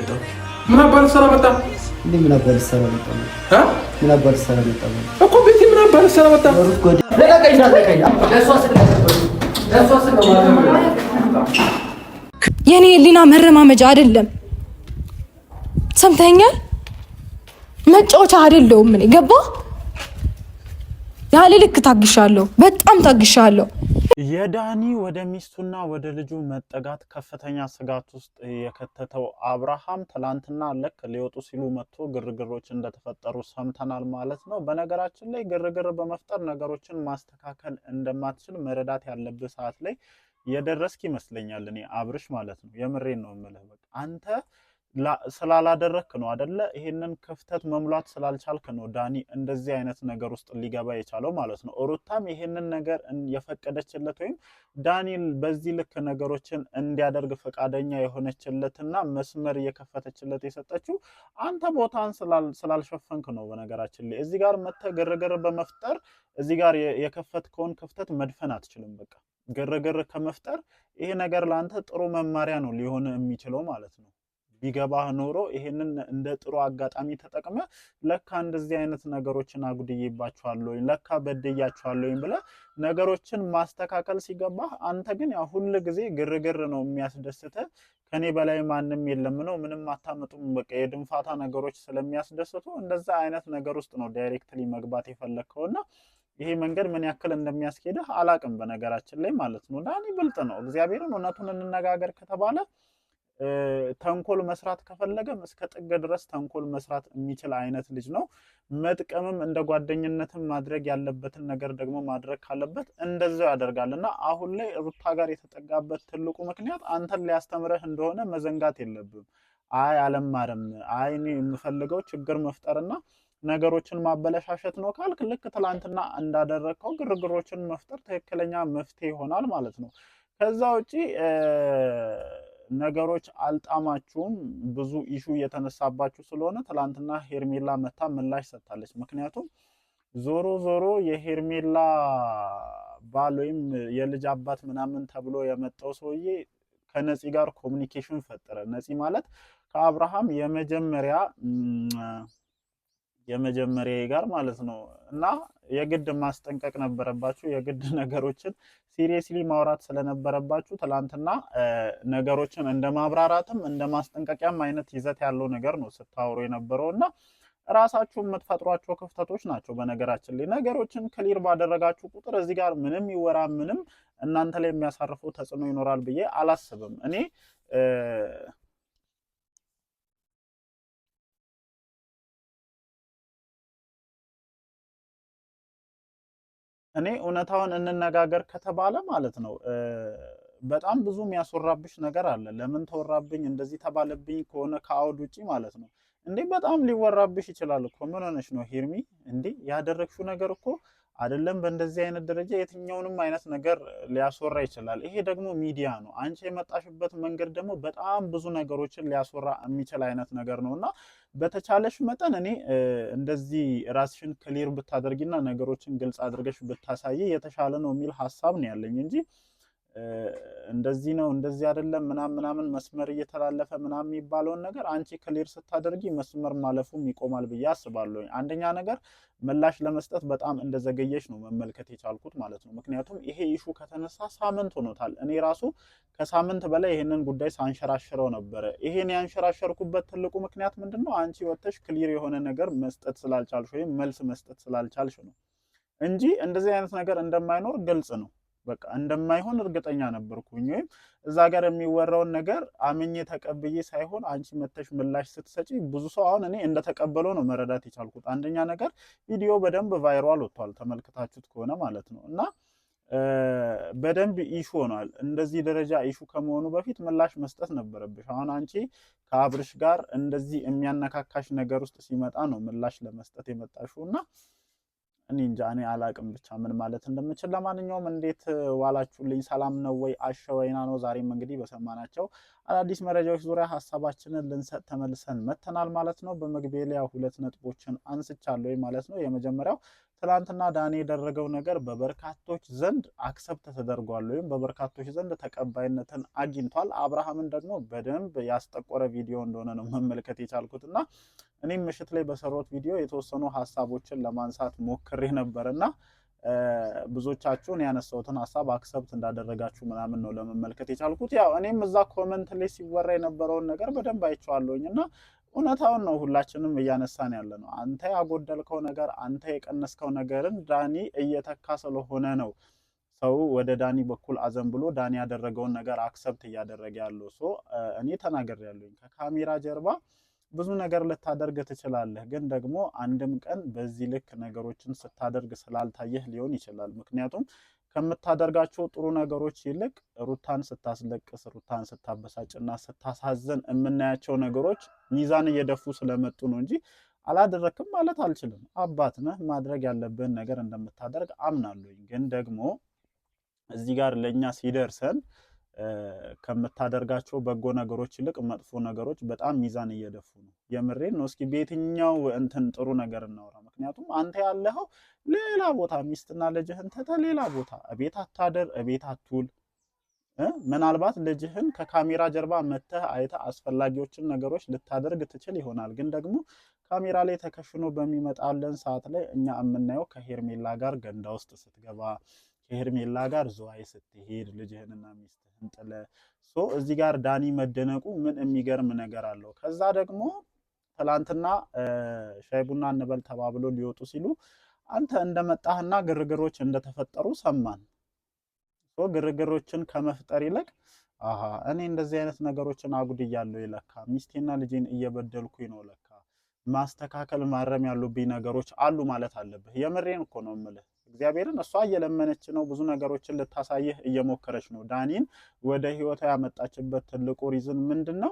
የመጣው? ምን አባል ሰራ መጣ እንዴ? ምን አባል ሰራ መጣ? ምን አባል ሰራ መጣ እኮ ቤቲ? ምን አባል ሰራ መጣ? የኔ ሊና መረማመጃ አይደለም። ሰምተኛል? መጫወቻ አይደለሁም። ምን ገባ? ያለ ልክ ታግሻለሁ፣ በጣም ታግሻለሁ። የዳኒ ወደ ሚስቱና ወደ ልጁ መጠጋት ከፍተኛ ስጋት ውስጥ የከተተው አብርሃም ትላንትና ልክ ሊወጡ ሲሉ መጥቶ ግርግሮች እንደተፈጠሩ ሰምተናል ማለት ነው። በነገራችን ላይ ግርግር በመፍጠር ነገሮችን ማስተካከል እንደማትችል መረዳት ያለብህ ሰዓት ላይ የደረስክ ይመስለኛል። እኔ አብርሽ ማለት ነው የምሬን ነው የምልህ። በቃ አንተ ስላላደረክ ነው አይደለ? ይሄንን ክፍተት መሙላት ስላልቻልክ ነው ዳኒ እንደዚህ አይነት ነገር ውስጥ ሊገባ የቻለው ማለት ነው። ሩታም ይሄንን ነገር የፈቀደችለት ወይም ዳኒ በዚህ ልክ ነገሮችን እንዲያደርግ ፈቃደኛ የሆነችለትና መስመር እየከፈተችለት የሰጠችው አንተ ቦታን ስላልሸፈንክ ነው። በነገራችን ላይ እዚህ ጋር መተህ ግርግር በመፍጠር እዚህ ጋር የከፈትከውን ክፍተት መድፈን አትችልም። በቃ ግርግር ከመፍጠር ይሄ ነገር ለአንተ ጥሩ መማሪያ ነው ሊሆን የሚችለው ማለት ነው። ቢገባህ ኖሮ ይሄንን እንደ ጥሩ አጋጣሚ ተጠቅመ ለካ እንደዚህ አይነት ነገሮችን አጉድዬባችኋለሁ ለካ በደያችኋለሁ ብለህ ነገሮችን ማስተካከል ሲገባህ አንተ ግን ያው ሁሉ ጊዜ ግርግር ነው የሚያስደስተ ከኔ በላይ ማንም የለም ነው ምንም አታመጡም በቃ የድንፋታ ነገሮች ስለሚያስደስቱ እንደዛ አይነት ነገር ውስጥ ነው ዳይሬክትሊ መግባት የፈለከውና ይሄ መንገድ ምን ያክል እንደሚያስኬድህ አላቅም በነገራችን ላይ ማለት ነው። ዳኒ ብልጥ ነው። እግዚአብሔርን እውነቱን እንነጋገር ከተባለ ተንኮል መስራት ከፈለገም እስከ ጥግ ድረስ ተንኮል መስራት የሚችል አይነት ልጅ ነው። መጥቀምም እንደ ጓደኝነትም ማድረግ ያለበትን ነገር ደግሞ ማድረግ ካለበት እንደዛው ያደርጋልና አሁን ላይ ሩታ ጋር የተጠጋበት ትልቁ ምክንያት አንተን ሊያስተምረህ እንደሆነ መዘንጋት የለብም። አይ አለማረም አይ እኔ የምፈልገው ችግር መፍጠርና ነገሮችን ማበለሻሸት ነው ካልክ ልክ ትላንትና እንዳደረከው ግርግሮችን መፍጠር ትክክለኛ መፍትሄ ይሆናል ማለት ነው። ከዛ ውጪ ነገሮች አልጣማችሁም ብዙ ኢሹ እየተነሳባችሁ ስለሆነ ትላንትና ሄርሜላ መታ ምላሽ ሰጥታለች። ምክንያቱም ዞሮ የሄርሜላ ባል ወይም የልጅ አባት ምናምን ተብሎ የመጣው ሰውዬ ከነፂ ጋር ኮሙኒኬሽን ፈጠረ። ነፂ ማለት ከአብርሃም የመጀመሪያ ጋር ማለት ነው እና የግድ ማስጠንቀቅ ነበረባችሁ። የግድ ነገሮችን ሲሪየስሊ ማውራት ስለነበረባችሁ ትላንትና ነገሮችን እንደማብራራትም እንደማስጠንቀቂያም አይነት ይዘት ያለው ነገር ነው ስታወሩ የነበረውና ራሳችሁ የምትፈጥሯቸው ክፍተቶች ናቸው። በነገራችን ላይ ነገሮችን ክሊር ባደረጋችሁ ቁጥር እዚህ ጋር ምንም ይወራ ምንም እናንተ ላይ የሚያሳርፈው ተጽዕኖ ይኖራል ብዬ አላስብም። እኔ እውነታውን እንነጋገር ከተባለ ማለት ነው በጣም ብዙ የሚያስወራብሽ ነገር አለ። ለምን ተወራብኝ እንደዚህ ተባለብኝ ከሆነ ከአውድ ውጪ ማለት ነው እንዴ በጣም ሊወራብሽ ይችላል እኮ። ምን ሆነሽ ነው ሄርሚ? እንዴ ያደረግሽው ነገር እኮ አይደለም በእንደዚህ አይነት ደረጃ የትኛውንም አይነት ነገር ሊያስወራ ይችላል። ይሄ ደግሞ ሚዲያ ነው። አንቺ የመጣሽበት መንገድ ደግሞ በጣም ብዙ ነገሮችን ሊያስወራ የሚችል አይነት ነገር ነውና በተቻለሽ መጠን እኔ እንደዚህ ራስሽን ክሊር ብታደርጊና ነገሮችን ግልጽ አድርገሽ ብታሳይ የተሻለ ነው የሚል ሐሳብ ነው ያለኝ እንጂ እንደዚህ ነው እንደዚህ አይደለም ምናምን መስመር እየተላለፈ ምናምን የሚባለውን ነገር አንቺ ክሊር ስታደርጊ መስመር ማለፉም ይቆማል ብዬ አስባለሁ። አንደኛ ነገር ምላሽ ለመስጠት በጣም እንደዘገየሽ ነው መመልከት የቻልኩት ማለት ነው። ምክንያቱም ይሄ ኢሹ ከተነሳ ሳምንት ሆኖታል። እኔ ራሱ ከሳምንት በላይ ይሄንን ጉዳይ ሳንሸራሽረው ነበረ። ይሄን ያንሸራሸርኩበት ትልቁ ምክንያት ምንድነው? አንቺ ወጥተሽ ክሊር የሆነ ነገር መስጠት ስላልቻልሽ ወይም መልስ መስጠት ስላልቻልሽ ነው እንጂ እንደዚህ አይነት ነገር እንደማይኖር ግልጽ ነው። በቃ እንደማይሆን እርግጠኛ ነበርኩኝ። ወይም እዛ ጋር የሚወራውን ነገር አምኜ ተቀብዬ ሳይሆን አንቺ መተሽ ምላሽ ስትሰጪ ብዙ ሰው አሁን እኔ እንደተቀበለው ነው መረዳት የቻልኩት። አንደኛ ነገር ቪዲዮ በደንብ ቫይራል ወጥቷል ተመልክታችሁት ከሆነ ማለት ነው እና በደንብ ኢሹ ሆኗል። እንደዚህ ደረጃ ኢሹ ከመሆኑ በፊት ምላሽ መስጠት ነበረብሽ። አሁን አንቺ ከአብርሽ ጋር እንደዚህ የሚያነካካሽ ነገር ውስጥ ሲመጣ ነው ምላሽ ለመስጠት የመጣሽው እና እኔ እንጃ እኔ አላቅም ብቻ ምን ማለት እንደምችል። ለማንኛውም እንዴት ዋላችሁልኝ? ሰላም ነው ወይ? አሸወይና ነው። ዛሬም እንግዲህ በሰማናቸው አዳዲስ መረጃዎች ዙሪያ ሀሳባችንን ልንሰጥ ተመልሰን መተናል ማለት ነው። በመግቢያ ላይ ሁለት ነጥቦችን አንስቻለሁ ማለት ነው። የመጀመሪያው ትላንትና ዳኒ ያደረገው ነገር በበርካቶች ዘንድ አክሰፕት ተደርጓል ወይም በበርካቶች ዘንድ ተቀባይነትን አግኝቷል። አብርሃምን ደግሞ በደንብ ያስጠቆረ ቪዲዮ እንደሆነ ነው መመልከት የቻልኩትና እኔም ምሽት ላይ በሰራሁት ቪዲዮ የተወሰኑ ሐሳቦችን ለማንሳት ሞክሬ ነበርና ብዙዎቻችሁን ያነሳውትን ሐሳብ አክሰፕት እንዳደረጋችሁ ምናምን ነው ለመመልከት የቻልኩት። ያው እኔም እዛ ኮሜንት ላይ ሲወራ የነበረውን ነገር በደንብ አይቼዋለሁኝና እውነታውን ነው ሁላችንም እያነሳን ያለ ነው። አንተ ያጎደልከው ነገር አንተ የቀነስከው ነገርን ዳኒ እየተካ ስለሆነ ነው ሰው ወደ ዳኒ በኩል አዘን ብሎ ዳኒ ያደረገውን ነገር አክሰፕት እያደረገ ያለው። እኔ ተናግሬያለሁኝ ከካሜራ ጀርባ ብዙ ነገር ልታደርግ ትችላለህ፣ ግን ደግሞ አንድም ቀን በዚህ ልክ ነገሮችን ስታደርግ ስላልታየህ ሊሆን ይችላል። ምክንያቱም ከምታደርጋቸው ጥሩ ነገሮች ይልቅ ሩታን ስታስለቅስ ሩታን ስታበሳጭና ስታሳዝን የምናያቸው ነገሮች ሚዛን እየደፉ ስለመጡ ነው እንጂ አላደረክም ማለት አልችልም። አባት ነህ፣ ማድረግ ያለብህን ነገር እንደምታደርግ አምናለሁኝ። ግን ደግሞ እዚህ ጋር ለኛ ሲደርሰን ከምታደርጋቸው በጎ ነገሮች ይልቅ መጥፎ ነገሮች በጣም ሚዛን እየደፉ ነው። የምሬን ነው። እስኪ በየትኛው እንትን ጥሩ ነገር እናውራ። ምክንያቱም አንተ ያለኸው ሌላ ቦታ ሚስትና ልጅህን ተተ ሌላ ቦታ እቤት አታደር እቤት አትውል። ምናልባት ልጅህን ከካሜራ ጀርባ መተህ አይተህ አስፈላጊዎችን ነገሮች ልታደርግ ትችል ይሆናል። ግን ደግሞ ካሜራ ላይ ተከሽኖ በሚመጣለን ሰዓት ላይ እኛ የምናየው ከሄርሜላ ጋር ገንዳ ውስጥ ስትገባ ከሄርሜላ ጋር ዝዋይ ስትሄድ ልጅህንና ሚስትህን ጥለ እዚህ ጋር ዳኒ መደነቁ ምን የሚገርም ነገር አለው። ከዛ ደግሞ ትላንትና ሻይ ቡና እንበል ተባብሎ ሊወጡ ሲሉ አንተ እንደመጣህና ግርግሮች እንደተፈጠሩ ሰማን። ግርግሮችን ከመፍጠር ይልቅ እኔ እንደዚህ አይነት ነገሮችን አጉድያለሁ ይለካ ሚስቴና ልጄን እየበደልኩኝ ነው ለካ ማስተካከል ማረም ያሉብኝ ነገሮች አሉ ማለት አለብህ። የምሬን እኮ ነው የምልህ። እግዚአብሔርን እሷ እየለመነች ነው፣ ብዙ ነገሮችን ልታሳይህ እየሞከረች ነው። ዳኒን ወደ ህይወቷ ያመጣችበት ትልቁ ሪዝን ምንድን ነው?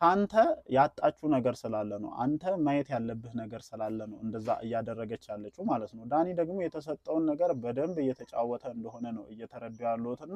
ካንተ ያጣችው ነገር ስላለ ነው። አንተ ማየት ያለብህ ነገር ስላለ ነው እንደዛ እያደረገች ያለችው ማለት ነው። ዳኒ ደግሞ የተሰጠውን ነገር በደንብ እየተጫወተ እንደሆነ ነው እየተረዳው ያለሁትና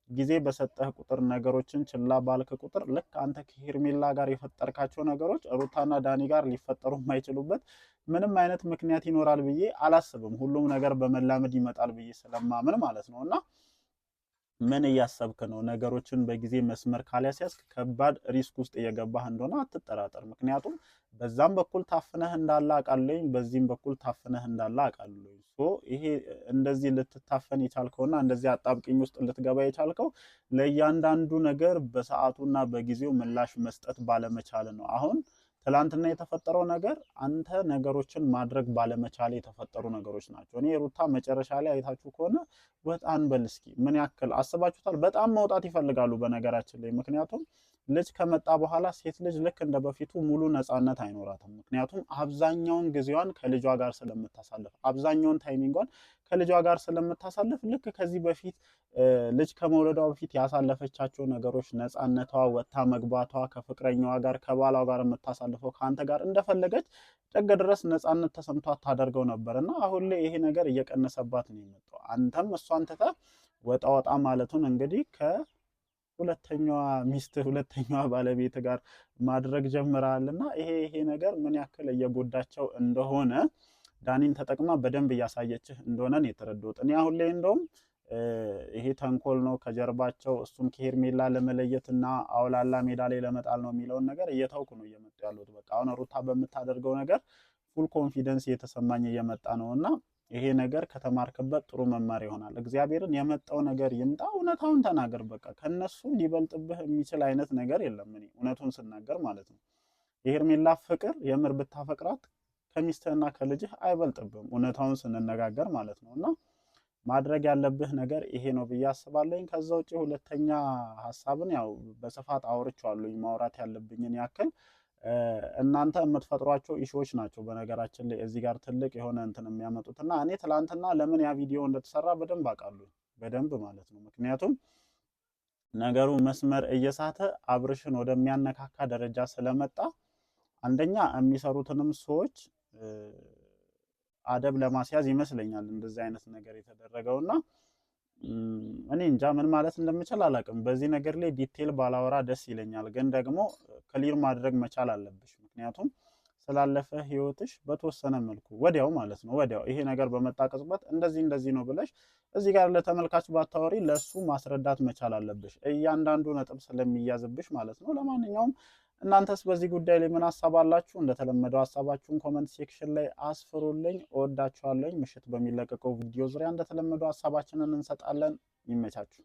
ጊዜ በሰጠህ ቁጥር ነገሮችን ችላ ባልክ ቁጥር ልክ አንተ ከሄርሜላ ጋር የፈጠርካቸው ነገሮች ሩታና ዳኒ ጋር ሊፈጠሩ የማይችሉበት ምንም አይነት ምክንያት ይኖራል ብዬ አላስብም። ሁሉም ነገር በመላመድ ይመጣል ብዬ ስለማምን ማለት ነውና ምን እያሰብክ ነው? ነገሮችን በጊዜ መስመር ካልያዝክ ከባድ ሪስክ ውስጥ እየገባህ እንደሆነ አትጠራጠር። ምክንያቱም በዛም በኩል ታፍነህ እንዳለ አውቃለሁኝ፣ በዚህም በኩል ታፍነህ እንዳለ አውቃለሁኝ። ይሄ እንደዚህ ልትታፈን የቻልከውና እንደዚህ አጣብቅኝ ውስጥ ልትገባ የቻልከው ለእያንዳንዱ ነገር በሰዓቱና በጊዜው ምላሽ መስጠት ባለመቻል ነው። አሁን ትላንትና የተፈጠረው ነገር አንተ ነገሮችን ማድረግ ባለመቻል የተፈጠሩ ነገሮች ናቸው። እኔ ሩታ መጨረሻ ላይ አይታችሁ ከሆነ ወጣን በል እስኪ ምን ያክል አስባችሁታል? በጣም መውጣት ይፈልጋሉ በነገራችን ላይ። ምክንያቱም ልጅ ከመጣ በኋላ ሴት ልጅ ልክ እንደ በፊቱ ሙሉ ነፃነት አይኖራትም። ምክንያቱም አብዛኛውን ጊዜዋን ከልጇ ጋር ስለምታሳልፍ፣ አብዛኛውን ታይሚንጓን ከልጇ ጋር ስለምታሳልፍ ልክ ከዚህ በፊት ልጅ ከመውለዷ በፊት ያሳለፈቻቸው ነገሮች ነፃነቷ፣ ወጥታ መግባቷ፣ ከፍቅረኛዋ ጋር ከባሏ ጋር የምታሳልፈው ከአንተ ጋር እንደፈለገች ጥግ ድረስ ነፃነት ተሰምቷት ታደርገው ነበርና አሁን ላይ ይሄ ነገር እየቀነሰባት ነው የመጣው። አንተም እሷን ትተህ ወጣ ወጣ ማለቱን እንግዲህ ሁለተኛዋ ሚስት ሁለተኛዋ ባለቤት ጋር ማድረግ ጀምራልና ይሄ ነገር ምን ያክል እየጎዳቸው እንደሆነ ዳኒን ተጠቅማ በደንብ እያሳየችህ እንደሆነ ነው የተረዳሁት። እኔ አሁን ላይ እንደውም ይሄ ተንኮል ነው ከጀርባቸው እሱም ከሄርሜላ ለመለየትና አውላላ ሜዳ ላይ ለመጣል ነው የሚለውን ነገር እየተውኩ ነው እየመጡ ያሉት። በቃ አሁን ሩታ በምታደርገው ነገር ፉል ኮንፊደንስ እየተሰማኝ እየመጣ ነውና ይሄ ነገር ከተማርክበት ጥሩ መማር ይሆናል። እግዚአብሔርን የመጣው ነገር ይምጣ፣ እውነታውን ተናገር። በቃ ከነሱ ሊበልጥብህ የሚችል አይነት ነገር የለም። እኔ እውነቱን ስናገር ማለት ነው። የሄርሜላ ፍቅር የምር ብታፈቅራት ከሚስትህና ከልጅህ አይበልጥብህም፣ እውነታውን ስንነጋገር ማለት ነውና ማድረግ ያለብህ ነገር ይሄ ነው ብዬ አስባለሁኝ። ከዛ ውጪ ሁለተኛ ሐሳብን ያው በስፋት አውርቻለሁኝ ማውራት ያለብኝን ያክል እናንተ የምትፈጥሯቸው ኢሹዎች ናቸው በነገራችን ላይ እዚህ ጋር ትልቅ የሆነ እንትን የሚያመጡትና እኔ ትላንትና ለምን ያ ቪዲዮ እንደተሰራ በደንብ አውቃለሁ፣ በደንብ ማለት ነው። ምክንያቱም ነገሩ መስመር እየሳተ አብርሽን ወደሚያነካካ ደረጃ ስለመጣ አንደኛ የሚሰሩትንም ሰዎች አደብ ለማስያዝ ይመስለኛል እንደዚህ አይነት ነገር የተደረገውና እኔ እንጃ ምን ማለት እንደምችል አላውቅም። በዚህ ነገር ላይ ዲቴል ባላወራ ደስ ይለኛል፣ ግን ደግሞ ክሊር ማድረግ መቻል አለብሽ። ምክንያቱም ስላለፈ ህይወትሽ በተወሰነ መልኩ ወዲያው ማለት ነው ወዲያው ይሄ ነገር በመጣ ቅጽበት እንደዚህ ነው ብለሽ እዚህ ጋር ለተመልካች ባታወሪ ለሱ ማስረዳት መቻል አለብሽ እያንዳንዱ ነጥብ ስለሚያዝብሽ ማለት ነው። ለማንኛውም እናንተስ በዚህ ጉዳይ ላይ ምን ሐሳብ አላችሁ? እንደተለመደው ሐሳባችሁን ኮሜንት ሴክሽን ላይ አስፍሩልኝ። እወዳችኋለሁ። ምሽት በሚለቀቀው ቪዲዮ ዙሪያ እንደተለመደው ሐሳባችንን እንሰጣለን። ይመቻችሁ።